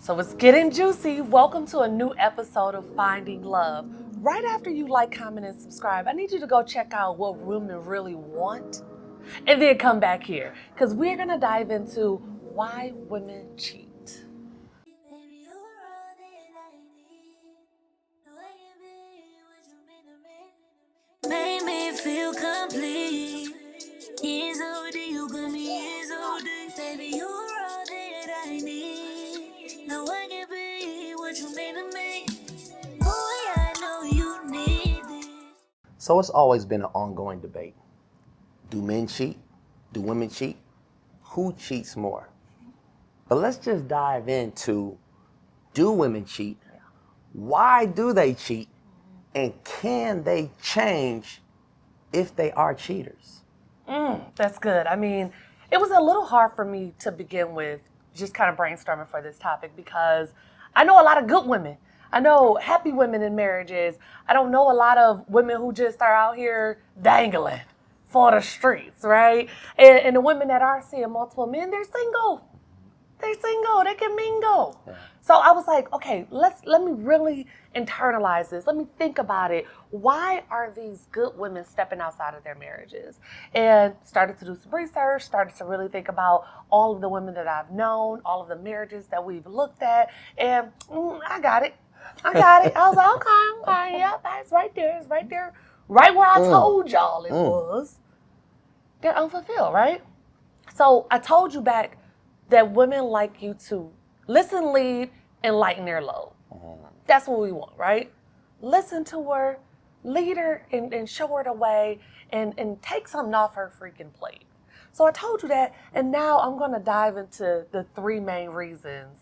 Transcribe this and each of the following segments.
So it's getting juicy. Welcome to a new episode of Finding Love. Right after you like, comment, and subscribe, I need you to go check out what women really want and then come back here because we're going to dive into why women cheat. Made me feel complete. Years older, you got me years older. Baby, you're all that I need. Now I can be what you mean to me. Boy, I know you need this. So it's always been an ongoing debate. Do men cheat? Do women cheat? Who cheats more? But let's just dive into, do women cheat? Why do they cheat? And can they change if they are cheaters? That's good. I mean, it was a little hard for me to begin with, just kind of brainstorming for this topic because I know a lot of good women. I know happy women in marriages. I don't know a lot of women who just are out here dangling for the streets, right? And the women that are seeing multiple men, they're single. They're single. They can mingle. Yeah. So I was like, okay, let me really internalize this. Let me think about it. Why are these good women stepping outside of their marriages? And started to do some research, started to really think about all of the women that I've known, all of the marriages that we've looked at, and I got it. I got it. I was like, okay, yep, it's right there. It's right there. Right where I told y'all it was. They're unfulfilled, right? So I told you back that women like you to listen, lead, and lighten their load. That's what we want, right? Listen to her, lead her, and show her the way, and take something off her freaking plate. So I told you that, and now I'm going to dive into the three main reasons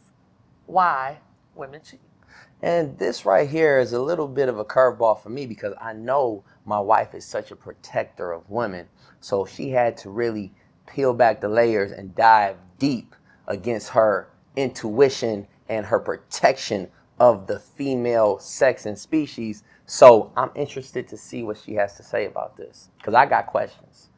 why women cheat. And this right here is a little bit of a curveball for me because I know my wife is such a protector of women. So she had to really peel back the layers and dive deep against her intuition and her protection of the female sex and species. So I'm interested to see what she has to say about this because I got questions.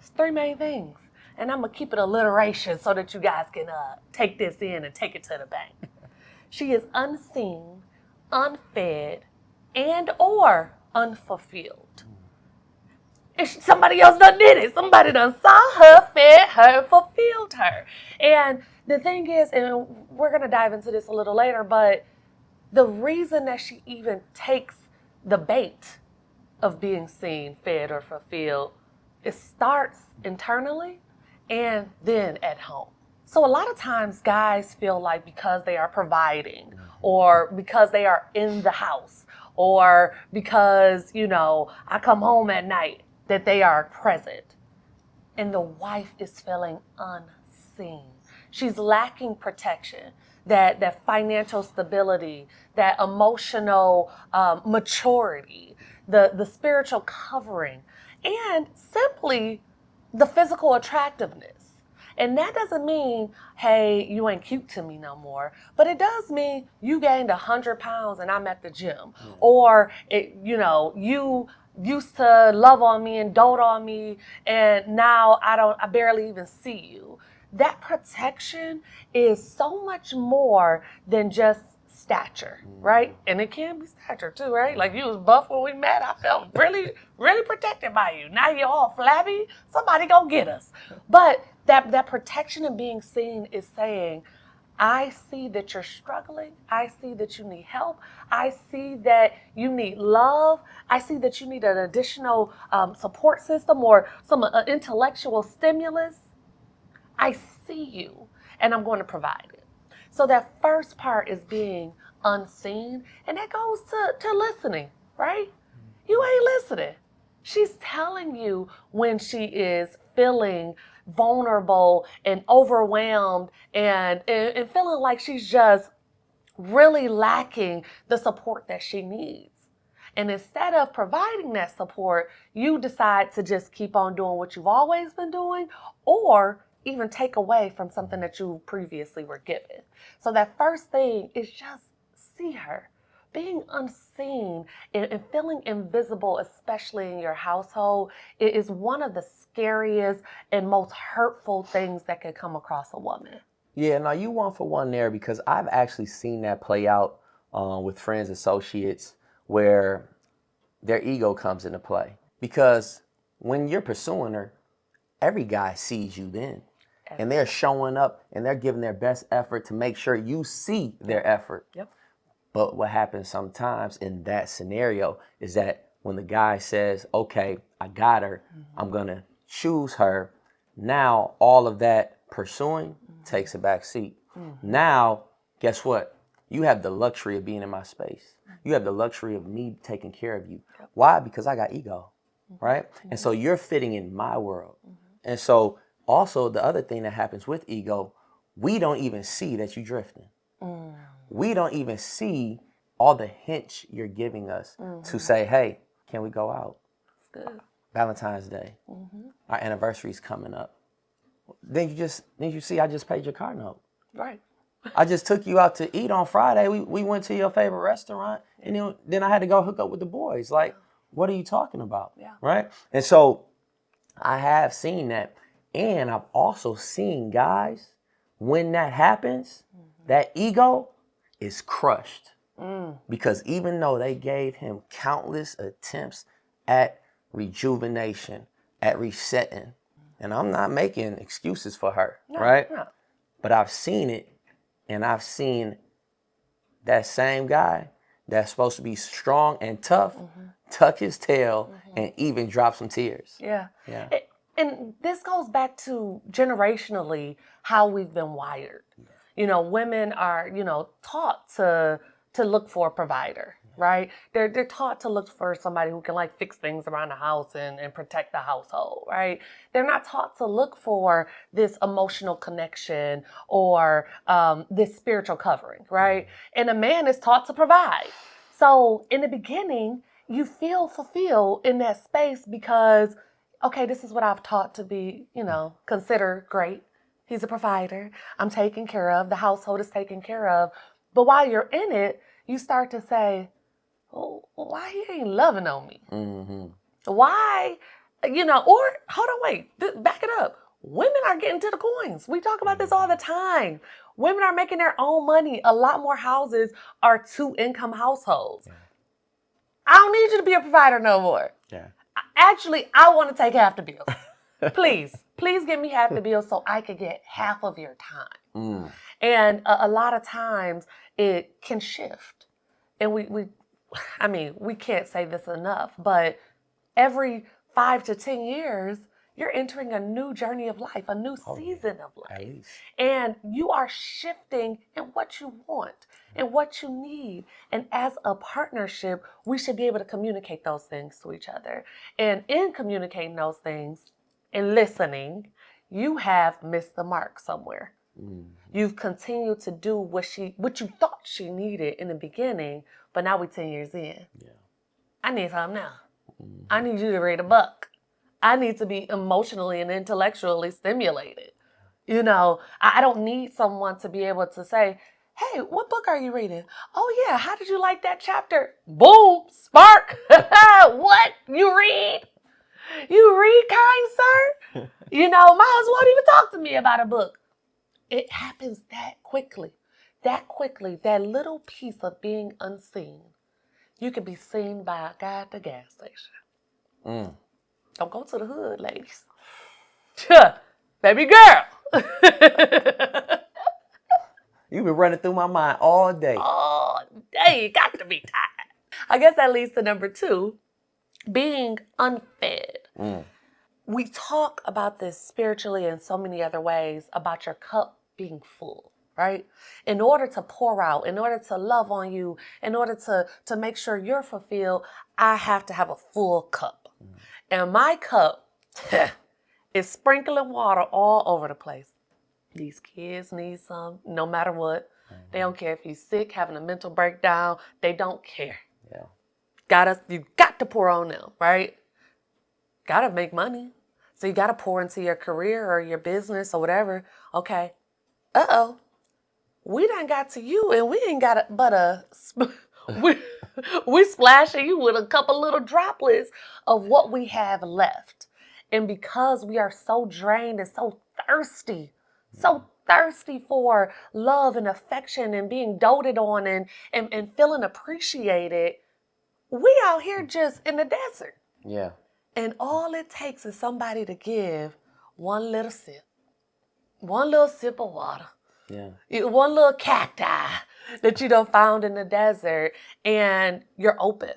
It's three main things. And I'm going to keep it alliteration so that you guys can take this in and take it to the bank. She is unseen, unfed, and or unfulfilled. And somebody else done did it. Somebody done saw her, fed her, fulfilled her. And the thing is, and we're going to dive into this a little later, but the reason that she even takes the bait of being seen, fed, or fulfilled, it starts internally and then at home. So a lot of times guys feel like because they are providing or because they are in the house or because, I come home at night that they are present. And the wife is feeling unseen. She's lacking protection, that financial stability, that emotional maturity, the spiritual covering, and simply the physical attractiveness. And that doesn't mean, hey, you ain't cute to me no more. But it does mean you gained 100 pounds and I'm at the gym. Or, you used to love on me and dote on me and now I barely even see you. That protection is so much more than just stature, right? And it can be stature too, right? Like you was buff when we met. I felt really, really protected by you. Now you're all flabby. Somebody go get us. But that protection of being seen is saying, I see that you're struggling. I see that you need help. I see that you need love. I see that you need an additional support system or some intellectual stimulus. I see you and I'm going to provide it. So that first part is being unseen, and that goes to listening, right? You ain't listening. She's telling you when she is feeling vulnerable and overwhelmed and feeling like she's just really lacking the support that she needs. And instead of providing that support, you decide to just keep on doing what you've always been doing or even take away from something that you previously were given. So that first thing is just see her. Being unseen and feeling invisible, especially in your household, is one of the scariest and most hurtful things that can come across a woman. Yeah, no, you 1 for 1 there because I've actually seen that play out with friends, associates, where their ego comes into play. Because when you're pursuing her, every guy sees you then. And they're showing up and they're giving their best effort to make sure you see their effort. Yep. But what happens sometimes in that scenario is that when the guy says, okay, I got her, I'm going to choose her, now all of that pursuing takes a back seat. Now, guess what? You have the luxury of being in my space. You have the luxury of me taking care of you. Why? Because I got ego, right? And so you're fitting in my world. And so also the other thing that happens with ego, we don't even see that you're drifting. We don't even see all the hints you're giving us to say, hey, can we go out? That's good. Valentine's Day. Our anniversary's coming up. Then you see I just paid your car note. Right. I just took you out to eat on Friday. We went to your favorite restaurant, and then I had to go hook up with the boys. Like, what are you talking about? Yeah. Right? And so I have seen that. And I've also seen guys, when that happens, that ego is crushed. Because even though they gave him countless attempts at rejuvenation, at resetting, and I'm not making excuses for her, right? No. But I've seen it, and I've seen that same guy that's supposed to be strong and tough tuck his tail and even drop some tears. Yeah. Yeah. And this goes back to generationally how we've been wired. You know, women are, taught to look for a provider, right? They're taught to look for somebody who can like fix things around the house and protect the household, right? They're not taught to look for this emotional connection or this spiritual covering, right? And a man is taught to provide. So in the beginning, you feel fulfilled in that space because, okay, this is what I've taught to be, consider great. He's a provider. I'm taken care of. The household is taken care of. But while you're in it, you start to say, oh, why he ain't loving on me? Why, or hold on, wait, back it up. Women are getting to the coins. We talk about this all the time. Women are making their own money. A lot more houses are 2-income households. Yeah. I don't need you to be a provider no more. Yeah. Actually, I want to take half the bills. Please give me half the bills so I could get half of your time. And a lot of times it can shift. And we can't say this enough, but every 5 to 10 years, you're entering a new journey of life, a new season of life. And you are shifting in what you want and what you need. And as a partnership, we should be able to communicate those things to each other. And in communicating those things and listening, you have missed the mark somewhere. You've continued to do what you thought she needed in the beginning, but now we're 10 years in. Yeah. I need something now. I need you to read a book. I need to be emotionally and intellectually stimulated. I don't need someone to be able to say, hey, what book are you reading? Oh, yeah, how did you like that chapter? Boom, spark. What? You read? You read, kind sir? Might as well even talk to me about a book. It happens that quickly, that little piece of being unseen. You can be seen by a guy at the gas station. Don't go to the hood, ladies. Baby girl. You've been running through my mind all day. All day. You got to be tired. I guess that leads to number 2, being unfed. We talk about this spiritually in so many other ways about your cup being full, right? In order to pour out, in order to love on you, in order to make sure you're fulfilled, I have to have a full cup. And my cup is sprinkling water all over the place. These kids need some, no matter what. They don't care if you're sick, having a mental breakdown. They don't care. Yeah. You got to pour on them, right? Got to make money. So you got to pour into your career or your business or whatever. Okay. We done got to you and we ain't got we splashing you with a couple little droplets of what we have left. And because we are so drained and so thirsty thirsty for love and affection and being doted on and feeling appreciated, we out here just in the desert. Yeah. And all it takes is somebody to give one little sip of water. Yeah. One little cacti that you done found in the desert, and you're open.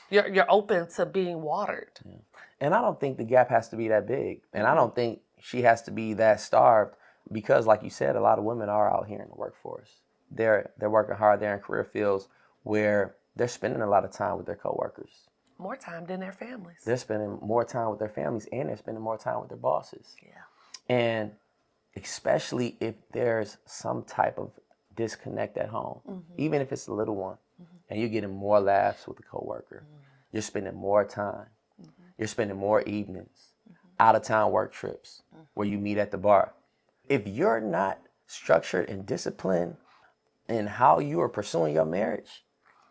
You're open to being watered. Yeah. And I don't think the gap has to be that big. And I don't think she has to be that starved because, like you said, a lot of women are out here in the workforce. They're working hard. They're in career fields where they're spending a lot of time with their coworkers. More time than their families. They're spending more time with their families and they're spending more time with their bosses. Yeah. And especially if there's some type of disconnect at home, even if it's a little one, and you're getting more laughs with the coworker, you're spending more time, you're spending more evenings, out of town work trips where you meet at the bar. If you're not structured and disciplined in how you are pursuing your marriage,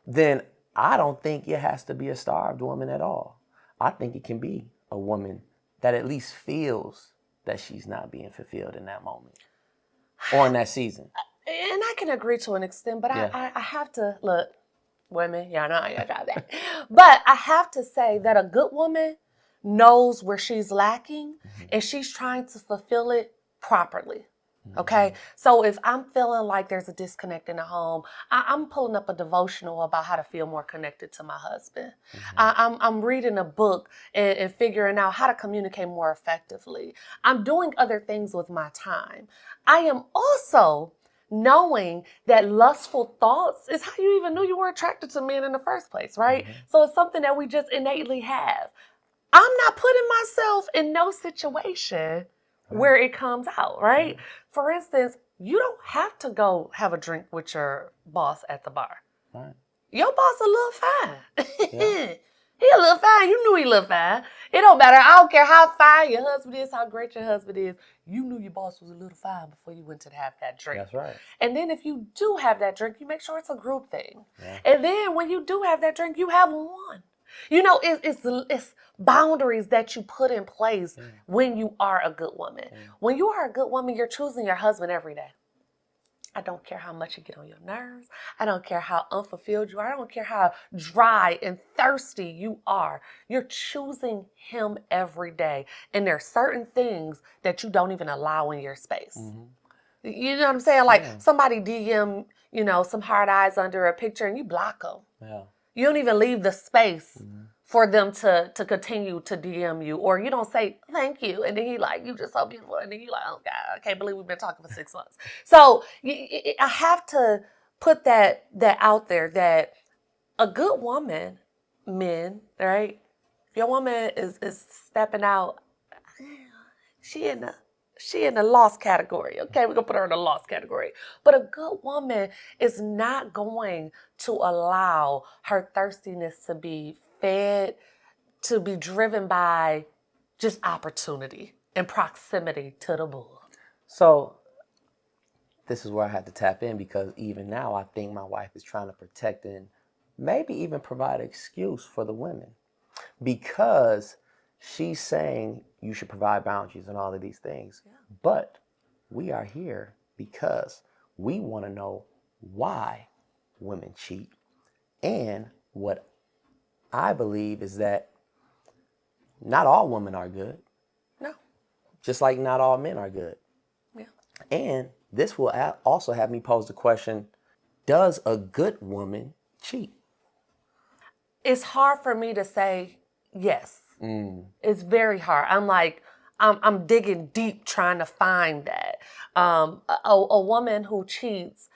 then I don't think it has to be a starved woman at all. I think it can be a woman that at least feels that she's not being fulfilled in that moment or in that season. And I can agree to an extent, but I have to, look, women, y'all know I got that. But I have to say that a good woman knows where she's lacking and she's trying to fulfill it properly. Okay, so if I'm feeling like there's a disconnect in the home, I'm pulling up a devotional about how to feel more connected to my husband. I'm reading a book and figuring out how to communicate more effectively. I'm doing other things with my time. I am also knowing that lustful thoughts is how you even knew you were attracted to men in the first place, right? So it's something that we just innately have. I'm not putting myself in no situation where it comes out, right? For instance, you don't have to go have a drink with your boss at the bar. Right. Your boss a little fine. He a little fine. You knew he looked fine. It don't matter. I don't care how fine your husband is, how great your husband is. You knew your boss was a little fine before you went to have that drink. That's right. And then if you do have that drink, you make sure it's a group thing. Yeah. And then when you do have that drink, you have one. You know, it's boundaries that you put in place when you are a good woman. When you are a good woman, you're choosing your husband every day. I don't care how much you get on your nerves. I don't care how unfulfilled you are. I don't care how dry and thirsty you are. You're choosing him every day. And there are certain things that you don't even allow in your space. You know what I'm saying? Like somebody DM, you know, some hard eyes under a picture and you block them. Yeah. You don't even leave the space for them to continue to DM you, or you don't say thank you, and then he like, you just so beautiful, and then you like, oh God, I can't believe we've been talking for 6 months. So I have to put that out there that a good woman, men, right? If your woman is stepping out, she in the lost category, okay? We're going to put her in the lost category. But a good woman is not going to allow her thirstiness to be fed, to be driven by just opportunity and proximity to the bull. So this is where I have to tap in because even now I think my wife is trying to protect and maybe even provide an excuse for the women because she's saying you should provide boundaries and all of these things. Yeah. But we are here because we want to know why women cheat. And what I believe is that not all women are good. No. Just like not all men are good. Yeah. And this will also have me pose the question, does a good woman cheat? It's hard for me to say yes. It's very hard. I'm digging deep trying to find that. A woman who cheats.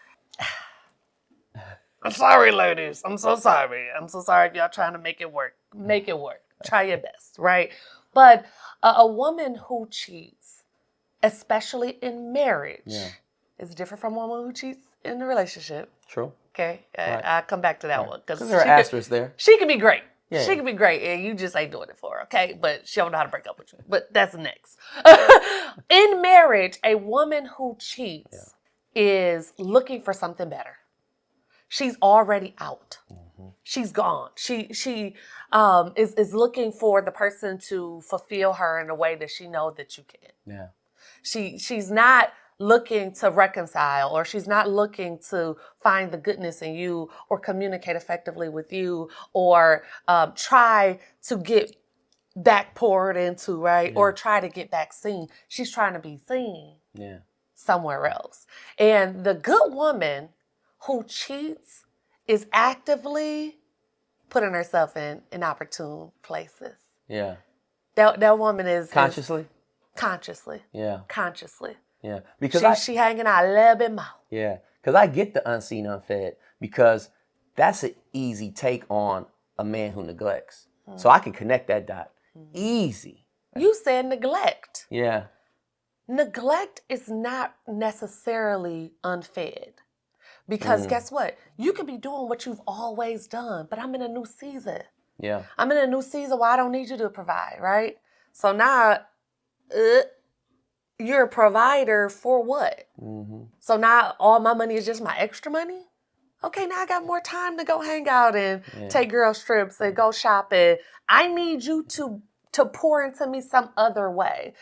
I'm sorry, ladies. I'm so sorry. I'm so sorry if y'all trying to make it work. Make it work. Try your best, right? But a woman who cheats, especially in marriage, is different from a woman who cheats in a relationship. True. Okay, Right. I'll come back to that one because there are asterisks there. She can be great. Yeah. She can be great, and you just ain't doing it for her, okay? But she don't know how to break up with you. But that's next. In marriage, a woman who cheats is looking for something better. She's already out. She's gone. She is looking for the person to fulfill her in a way that she knows that you can. Yeah. She's not looking to reconcile, or she's not looking to find the goodness in you or communicate effectively with you, or try to get back poured into, right? Yeah. Or try to get back seen. She's trying to be seen Yeah. somewhere else. And the good woman who cheats is actively putting herself in inopportune places. Yeah. That woman is Consciously? Consciously. Yeah. Consciously. Yeah. Because she hanging out a little bit more. Yeah. Because I get the unseen, unfed, because that's an easy take on a man who neglects. So I can connect that dot. Easy. You said neglect. Yeah. Neglect is not necessarily unfed. Because guess what? You could be doing what you've always done, but I'm in a new season. Yeah. I'm in a new season where I don't need you to provide, right? So now, you're a provider for what? Mm-hmm. So now all my money is just my extra money? Okay, now I got more time to go hang out and take girls trips and go shopping. I need you to pour into me some other way.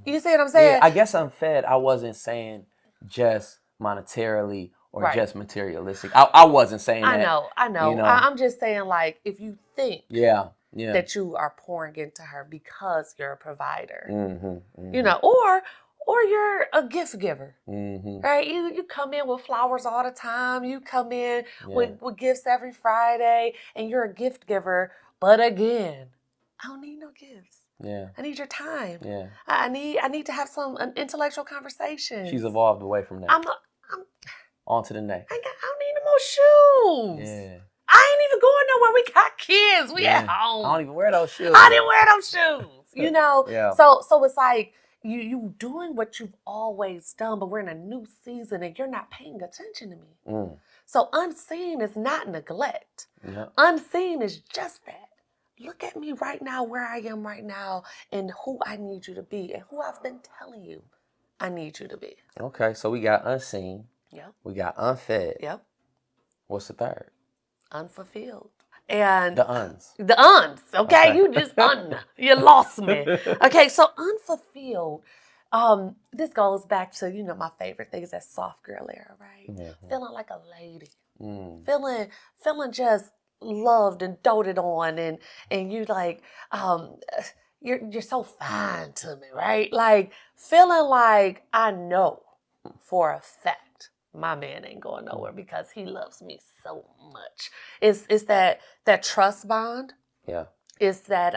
You see what I'm saying? Yeah, I guess unfed, I wasn't saying just monetarily or just materialistic. I wasn't saying that. I know. You know? I'm just saying, like, if you think that you are pouring into her because you're a provider, mm-hmm. you know, or you're a gift giver, right? You come in with flowers all the time. You come in with gifts every Friday, and you're a gift giver. But again, I don't need no gifts. Yeah. I need your time. Yeah. I need to have some intellectual conversations. She's evolved away from that. I'm on to the next. I don't need no more shoes. Yeah. I ain't even going nowhere. We got kids. We at home. I don't even wear those shoes. I didn't wear those shoes. You know? Yeah. So it's like you doing what you've always done, but we're in a new season and you're not paying attention to me. So unseen is not neglect. Yeah. Unseen is just that. Look at me right now, where I am right now, and who I need you to be, and who I've been telling you I need you to be. Okay, so we got unseen. Yep. We got unfed. Yep. What's the third? Unfulfilled. And the uns. The uns. Okay, you just you lost me. Okay, so unfulfilled. This goes back to, you know, my favorite thing is that soft girl era, right? Mm-hmm. Feeling like a lady. Feeling just loved and doted on, and you like you're so fine to me, right? Like feeling like I know for a fact my man ain't going nowhere because he loves me so much. It's that trust bond. Yeah. It's that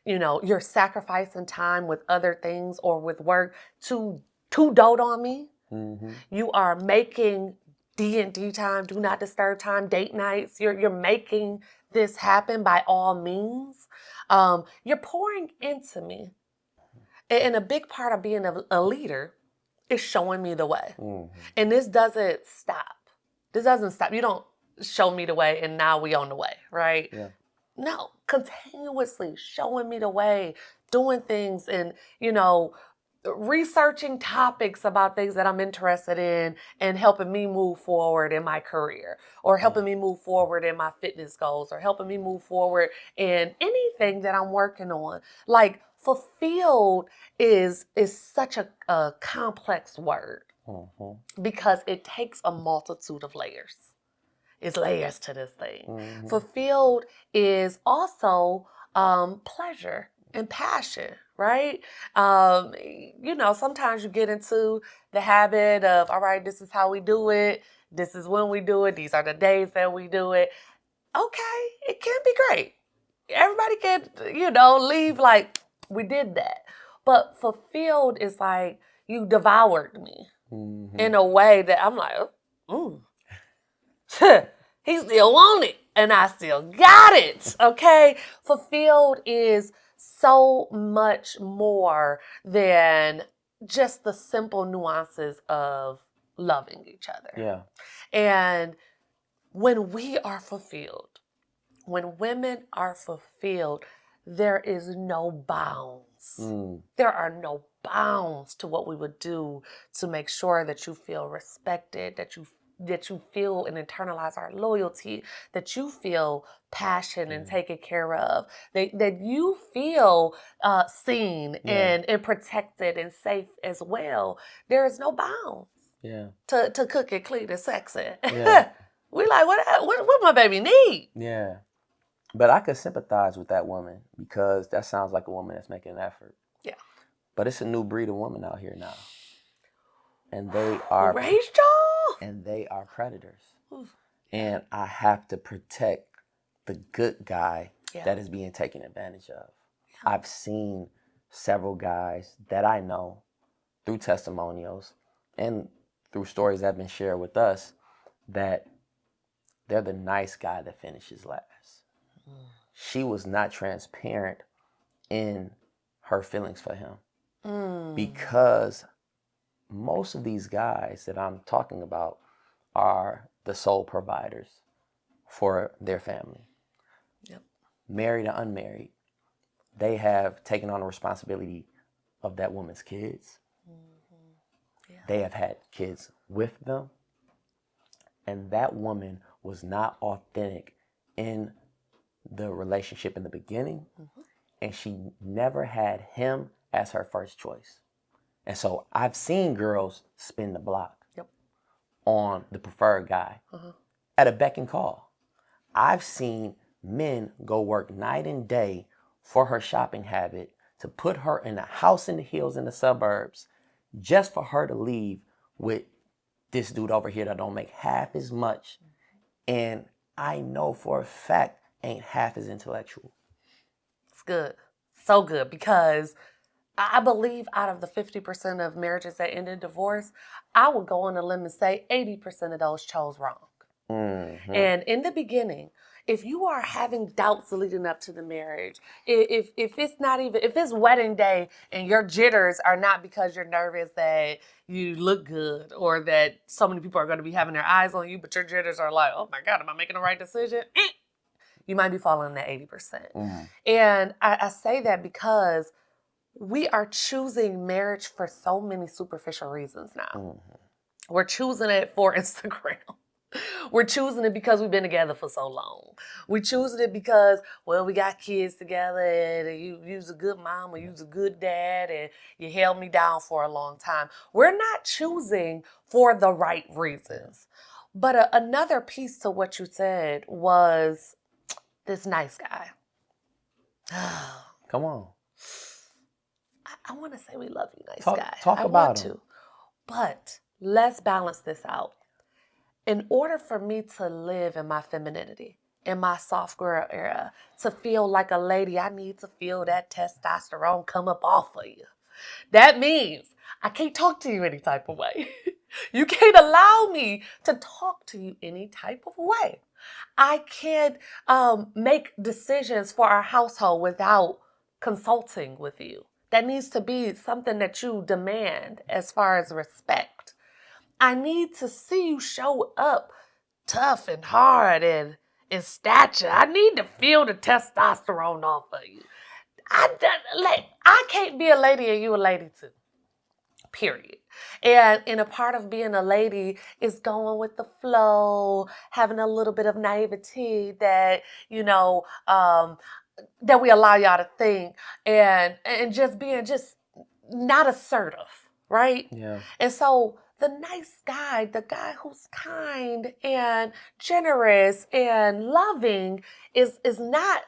you know, you're sacrificing time with other things or with work to dote on me. Mm-hmm. You are making D&D time, do not disturb time, date nights. You're making this happen by all means. You're pouring into me. And a big part of being a leader is showing me the way. Mm-hmm. And this doesn't stop. This doesn't stop. You don't show me the way and now we on the way, right? Yeah. No, continuously showing me the way, doing things and, you know, researching topics about things that I'm interested in and helping me move forward in my career or helping me move forward in my fitness goals or helping me move forward in anything that I'm working on. Like fulfilled is such a complex word because it takes a multitude of layers. It's layers to this thing. Mm-hmm. Fulfilled is also pleasure and passion, right? You know, sometimes you get into the habit of, all right, this is how we do it. This is when we do it. These are the days that we do it. Okay, it can be great. Everybody can, you know, leave like, we did that. But fulfilled is like, you devoured me in a way that I'm like, he still want it, and I still got it, okay? Fulfilled is so much more than just the simple nuances of loving each other. Yeah. And when we are fulfilled, when women are fulfilled, there is no bounds. There are no bounds to what we would do to make sure that you feel respected, that you feel and internalize our loyalty, that you feel passion and taken care of, that you feel seen and protected and safe as well. There is no bounds to cook and clean and sexy. Yeah. We like, what my baby need? Yeah. But I could sympathize with that woman because that sounds like a woman that's making an effort. Yeah. But it's a new breed of woman out here now. And they are predators. And I have to protect the good guy that is being taken advantage of. Yeah. I've seen several guys that I know through testimonials and through stories that have been shared with us that they're the nice guy that finishes last. She was not transparent in her feelings for him because most of these guys that I'm talking about are the sole providers for their family. Yep. Married or unmarried, they have taken on the responsibility of that woman's kids. Mm-hmm. Yeah. They have had kids with them. And that woman was not authentic in the relationship in the beginning. Mm-hmm. And she never had him as her first choice. And so I've seen girls spin the block on the preferred guy at a beck and call. I've seen men go work night and day for her shopping habit to put her in a house in the hills in the suburbs just for her to leave with this dude over here that don't make half as much. And I know for a fact ain't half as intellectual. It's good. So good, because I believe out of the 50% of marriages that end in divorce, I would go on a limb and say 80% of those chose wrong. Mm-hmm. And in the beginning, if you are having doubts leading up to the marriage, if it's wedding day and your jitters are not because you're nervous that you look good or that so many people are going to be having their eyes on you, but your jitters are like, oh my God, am I making the right decision? You might be falling in that 80%. Mm-hmm. And I say that because we are choosing marriage for so many superficial reasons now. Mm-hmm. We're choosing it for Instagram. We're choosing it because we've been together for so long. We're choosing it because, well, we got kids together and you's a good mom or you's a good dad and you held me down for a long time. We're not choosing for the right reasons. But another piece to what you said was this nice guy. Come on. I want to say we love you, nice guy. Talk about him. But let's balance this out. In order for me to live in my femininity, in my soft girl era, to feel like a lady, I need to feel that testosterone come up off of you. That means I can't talk to you any type of way. You can't allow me to talk to you any type of way. I can't make decisions for our household without consulting with you. That needs to be something that you demand as far as respect. I need to see you show up tough and hard and in stature. I need to feel the testosterone off of you. I can't be a lady and you a lady too. Period. And a part of being a lady is going with the flow, having a little bit of naivety that, that we allow y'all to think, and just being just not assertive, right? Yeah. And so the nice guy, the guy who's kind and generous and loving is not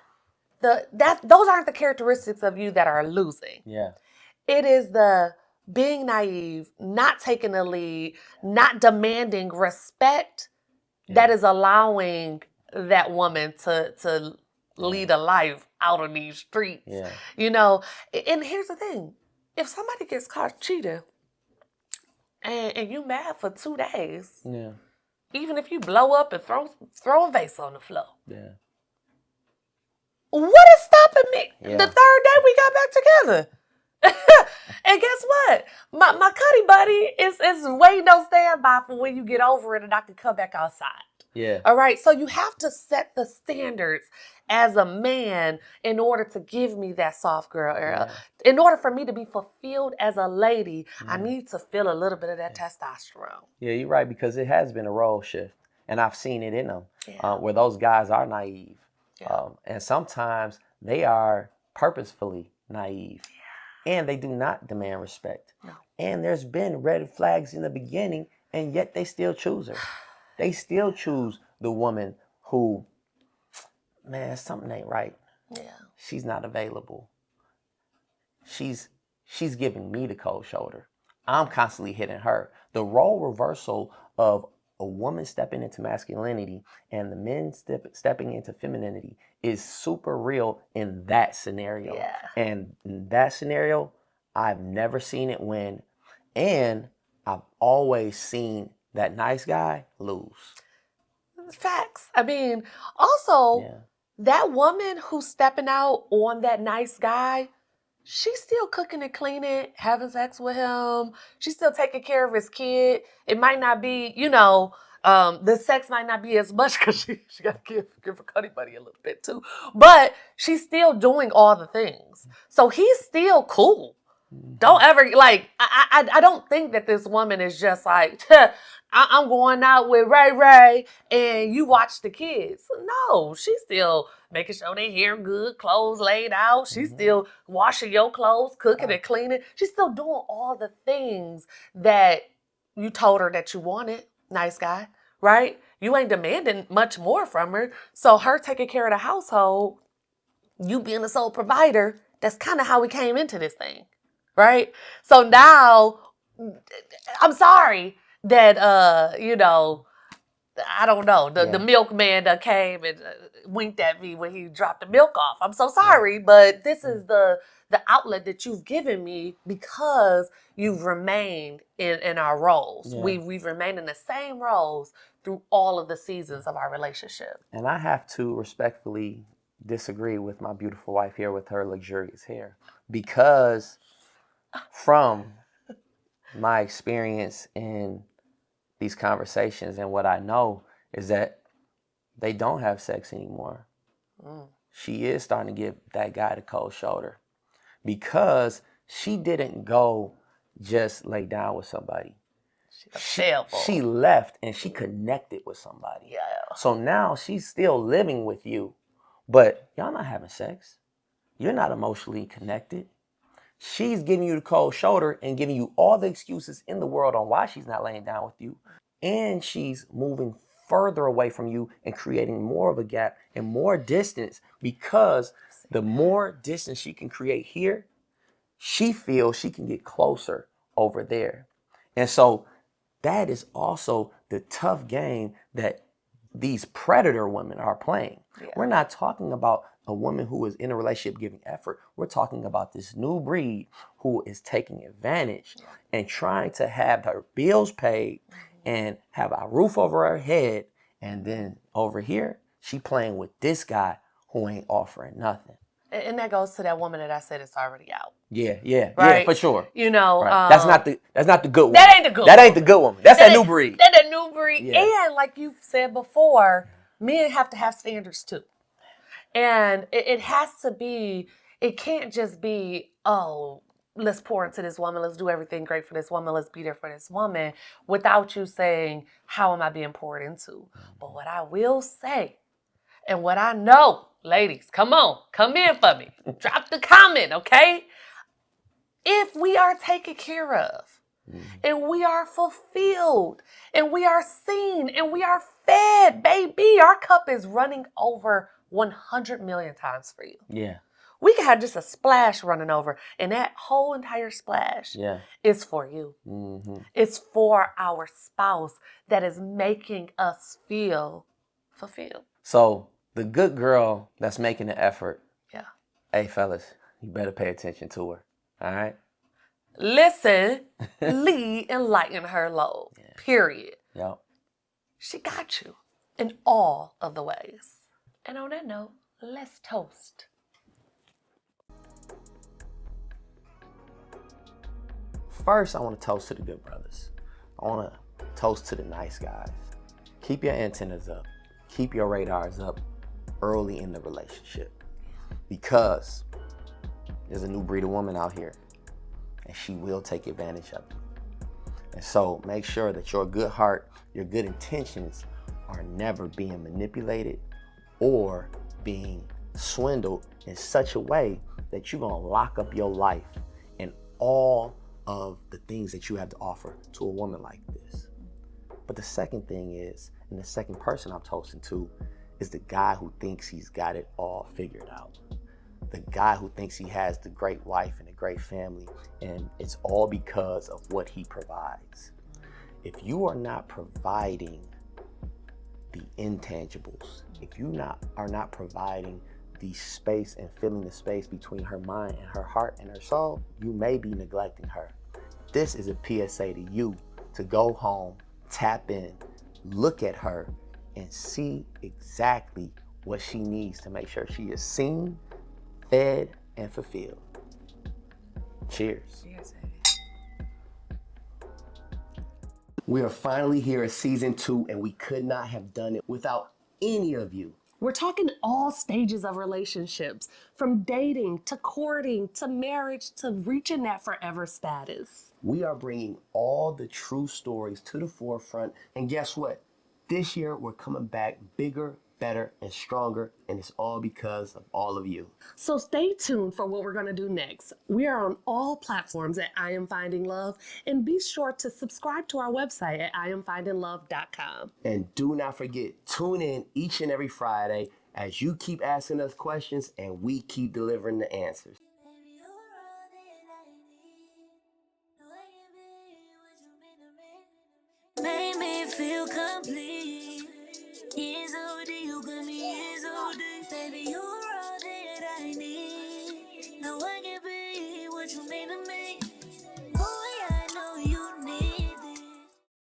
those aren't the characteristics of you that are losing. Yeah. It is the being naive, not taking the lead, not demanding respect that is allowing that woman to lead a life out on these streets. Yeah. And here's the thing. If somebody gets caught cheating and you mad for 2 days, even if you blow up and throw a vase on the floor, what is stopping me? Yeah. The third day we got back together. And guess what? My cuddy buddy is waiting on standby for when you get over it and I can come back outside. Yeah. All right. So you have to set the standards as a man in order to give me that soft girl era. Yeah. In order for me to be fulfilled as a lady, I need to feel a little bit of that testosterone. Yeah, you're right, because it has been a role shift, and I've seen it in them, Yeah. where those guys are naive, Yeah. and sometimes they are purposefully naive, and they do not demand respect. No. And there's been red flags in the beginning, and yet they still choose her. They still choose the woman who, man, something ain't right. Yeah. She's not available. She's giving me the cold shoulder. I'm constantly hitting her. The role reversal of a woman stepping into masculinity and the men stepping into femininity is super real in that scenario. Yeah. And in that scenario, I've never seen it win. And I've always seen that nice guy lose. Facts. I mean, also, Yeah. that woman who's stepping out on that nice guy, she's still cooking and cleaning, having sex with him. She's still taking care of his kid. It might not be, the sex might not be as much because she got to give her cutty buddy a little bit too. But she's still doing all the things. So he's still cool. Don't ever, I don't think that this woman is just like, I'm going out with Ray and you watch the kids. No, she's still making sure they hair good, clothes laid out. She's still washing your clothes, cooking and cleaning. She's still doing all the things that you told her that you wanted. Nice guy, right? You ain't demanding much more from her. So her taking care of the household, you being the sole provider, that's kind of how we came into this thing. Right? So now, I'm sorry that, I don't know, the milkman that came and winked at me when he dropped the milk off. I'm so sorry, but this is the outlet that you've given me because you've remained in our roles. Yeah. We've remained in the same roles through all of the seasons of our relationship. And I have to respectfully disagree with my beautiful wife here with her luxurious hair, because from my experience in these conversations and what I know is that they don't have sex anymore. She is starting to give that guy the cold shoulder because she didn't go just lay down with somebody. She left and she connected with somebody. Yeah. So now she's still living with you, but y'all not having sex. You're not emotionally connected. She's giving you the cold shoulder and giving you all the excuses in the world on why she's not laying down with you. And she's moving further away from you and creating more of a gap and more distance, because the more distance she can create here, she feels she can get closer over there. And so that is also the tough game that these predator women are playing. Yeah. We're not talking about a woman who is in a relationship giving effort. We're talking about this new breed who is taking advantage and trying to have her bills paid and have a roof over her head. And then over here, she playing with this guy who ain't offering nothing. And that goes to that woman that I said is already out. Yeah, right? For sure. Right. That's not the good woman. That ain't the good. That ain't the good woman. That's that new breed. That's a new breed. Yeah. And like you've said before, men have to have standards too. And it has to be. It can't just be, oh, let's pour into this woman. Let's do everything great for this woman. Let's be there for this woman, without you saying, how am I being poured into? But what I will say, and what I know, ladies, come on, come in for me. Drop the comment, okay? If we are taken care of, and we are fulfilled, and we are seen, and we are fed, baby, our cup is running over 100 million times for you. Yeah. We can have just a splash running over, and that whole entire splash is for you. Mm-hmm. It's for our spouse that is making us feel fulfilled. So the good girl that's making the effort, hey, fellas, you better pay attention to her, all right? Listen, lead, and lighten her load, period. Yep. She got you in all of the ways. And on that note, let's toast. First, I want to toast to the good brothers. I want to toast to the nice guys. Keep your antennas up. Keep your radars up early in the relationship, because there's a new breed of woman out here and she will take advantage of you. And so make sure that your good heart, your good intentions are never being manipulated or being swindled in such a way that you're gonna lock up your life and all of the things that you have to offer to a woman like this. But the second thing is, and the second person I'm toasting to, is the guy who thinks he's got it all figured out. The guy who thinks he has the great wife and a great family, and it's all because of what he provides. If you are not providing the intangibles, if you are not providing the space and filling the space between her mind and her heart and her soul, you may be neglecting her. This is a PSA to you to go home, tap in, look at her, and see exactly what she needs to make sure she is seen, fed, and fulfilled. Cheers. Cheers. We are finally here at season 2, and we could not have done it without any of you. We're talking all stages of relationships, from dating to courting to marriage to reaching that forever status. We are bringing all the true stories to the forefront, and guess what? This year, we're coming back bigger, better, and stronger, and it's all because of all of you. So stay tuned for what we're going to do next. We are on all platforms at I Am Finding Love, and be sure to subscribe to our website at IamFindingLove.com. And do not forget, tune in each and every Friday as you keep asking us questions and we keep delivering the answers. Baby, you're all that I need. No, I can be what you mean to me. Make me feel complete. It's OD, you got me, it's OD. Baby, you're all that I need.